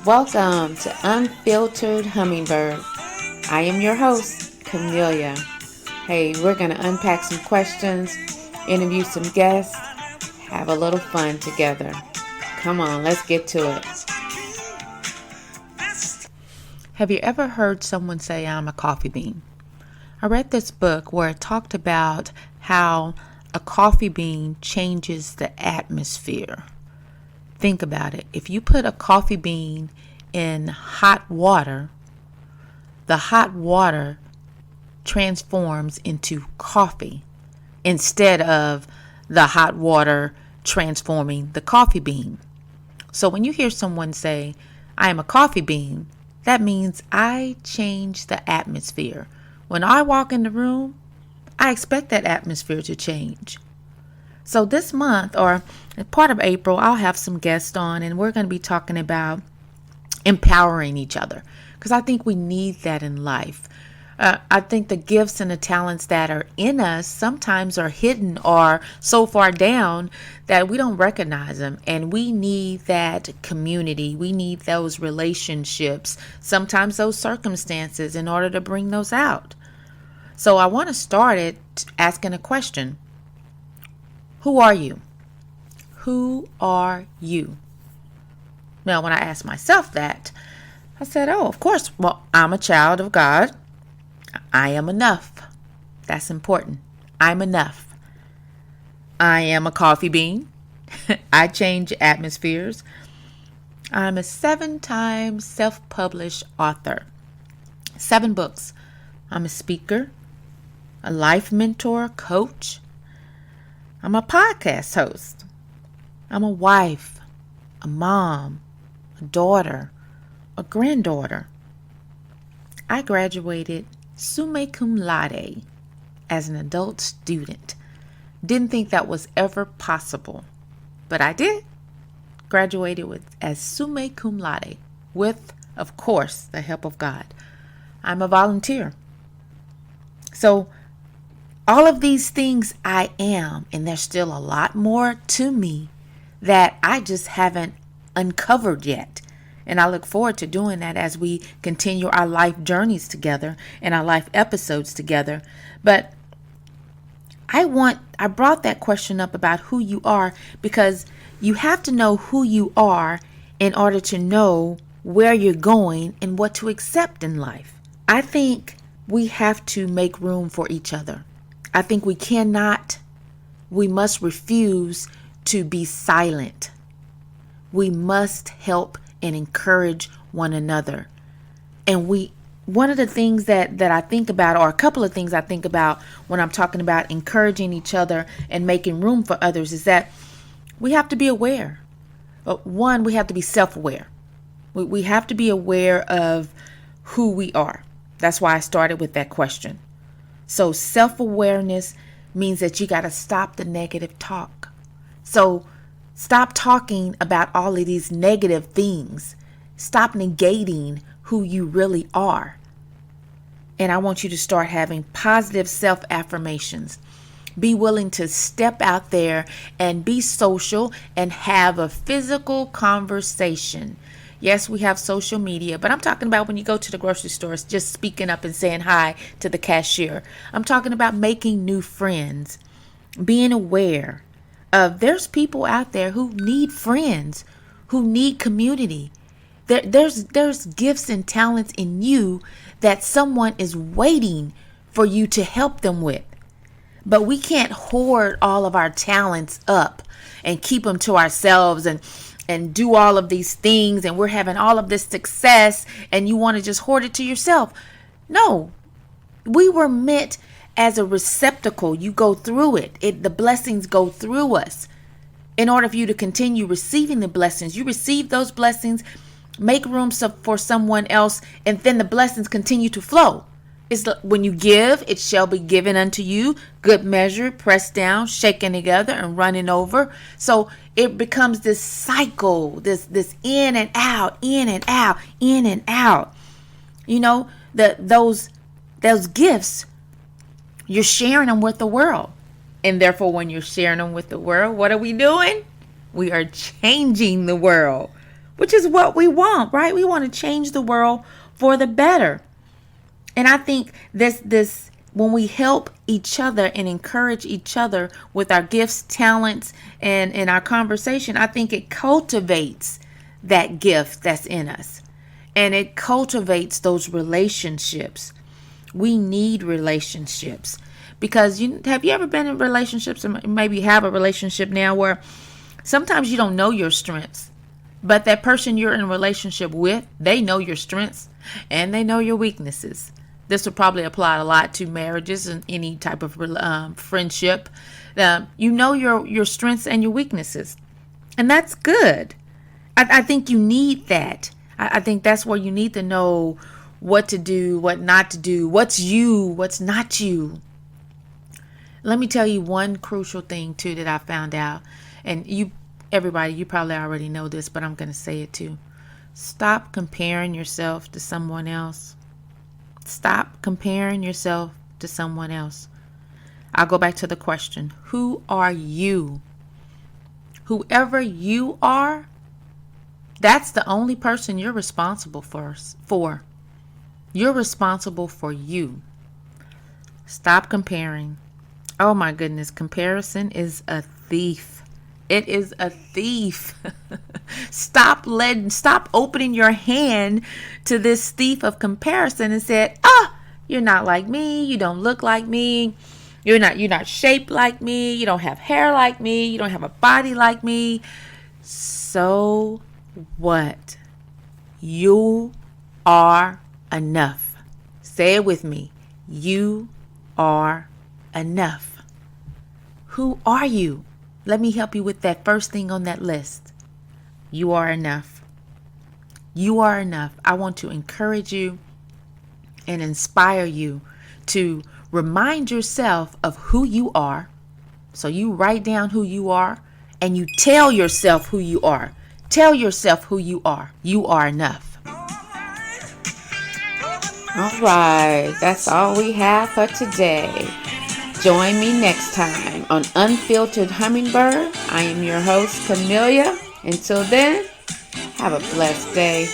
Welcome to Unfiltered Hummingbird. I am your host, Camellia. Hey, we're going to unpack some questions, interview some guests, have a little fun together. Come on, let's get to it. Have you ever heard someone say, I'm a coffee bean? I read this book where it talked about how a coffee bean changes the atmosphere. Think about it. If you put a coffee bean in hot water, the hot water transforms into coffee instead of the hot water transforming the coffee bean. So when you hear someone say, I am a coffee bean, that means I change the atmosphere. When I walk in the room, I expect that atmosphere to change. So this month, or part of April, I'll have some guests on and we're going to be talking about empowering each other because I think we need that in life. I think the gifts and the talents that are in us sometimes are hidden or so far down that we don't recognize them. And we need that community. We need those relationships, sometimes those circumstances in order to bring those out. So I want to start it asking a question. Who are you? Who are you? Now, when I asked myself that, I said, of course, well, I'm a child of God. I am enough. That's important. I'm enough. I am a coffee bean. I change atmospheres. I'm a 7-time self-published author. 7 books. I'm a speaker, a life mentor, coach. I'm a podcast host. I'm a wife, a mom, a daughter, a granddaughter. I graduated summa cum laude as an adult student. Didn't think that was ever possible, but I did. Graduated as summa cum laude with, of course, the help of God. I'm a volunteer. So all of these things I am, and there's still a lot more to me that I just haven't uncovered yet. And I look forward to doing that as we continue our life journeys together and our life episodes together. But I brought that question up about who you are because you have to know who you are in order to know where you're going and what to accept in life. I think we have to make room for each other. I think we must refuse to be silent. We must help and encourage one another. And one of the things that I think about, or a couple of things I think about when I'm talking about encouraging each other and making room for others is that we have to be aware. One, we have to be self-aware. We have to be aware of who we are. That's why I started with that question. So self-awareness means that you got to stop the negative talk. So stop talking about all of these negative things. Stop negating who you really are. And I want you to start having positive self-affirmations. Be willing to step out there and be social and have a physical conversation. Yes, we have social media, but I'm talking about when you go to the grocery store, it's just speaking up and saying hi to the cashier. I'm talking about making new friends, being aware of there's people out there who need friends, who need community. There's gifts and talents in you that someone is waiting for you to help them with. But we can't hoard all of our talents up and keep them to ourselves and do all of these things, and we're having all of this success and you want to just hoard it to yourself. No, we were meant as a receptacle. You go through it. The blessings go through us. In order for you to continue receiving the blessings, you receive those blessings, make room for someone else, and then the blessings continue to flow. It's when you give, it shall be given unto you, good measure, pressed down, shaken together, and running over. So it becomes this cycle, this in and out, in and out, in and out. You know, those gifts, you're sharing them with the world. And therefore, when you're sharing them with the world, what are we doing? We are changing the world. which is what we want, right? We want to change the world for the better. And I think this when we help each other and encourage each other with our gifts, talents, and in our conversation, I think it cultivates that gift that's in us. And it cultivates those relationships. We need relationships because have you ever been in relationships, or maybe have a relationship now, where sometimes you don't know your strengths, but that person you're in a relationship with, they know your strengths and they know your weaknesses. This would probably apply a lot to marriages and any type of friendship. You know your strengths and your weaknesses, and that's good. I think you need that. I think that's where you need to know what to do, what not to do, what's you, what's not you. Let me tell you one crucial thing too that I found out, and everybody, you probably already know this, but I'm going to say it too. Stop comparing yourself to someone else. Stop comparing yourself to someone else. I'll go back to the question. Who are you? Whoever you are, that's the only person you're responsible for. You're responsible for you. Stop comparing. Oh my goodness, comparison is a thief. It is a thief. Stop opening your hand to this thief of comparison and said, you're not like me, you don't look like me, you're not shaped like me, you don't have hair like me, you don't have a body like me. So what? You are enough. Say it with me. You are enough. Who are you? Let me help you with that first thing on that list. You are enough. You are enough. I want to encourage you and inspire you to remind yourself of who you are. So you write down who you are and you tell yourself who you are. Tell yourself who you are. You are enough. All right. That's all we have for today. Join me next time on Unfiltered Hummingbird. I am your host, Camellia. Until then, have a blessed day.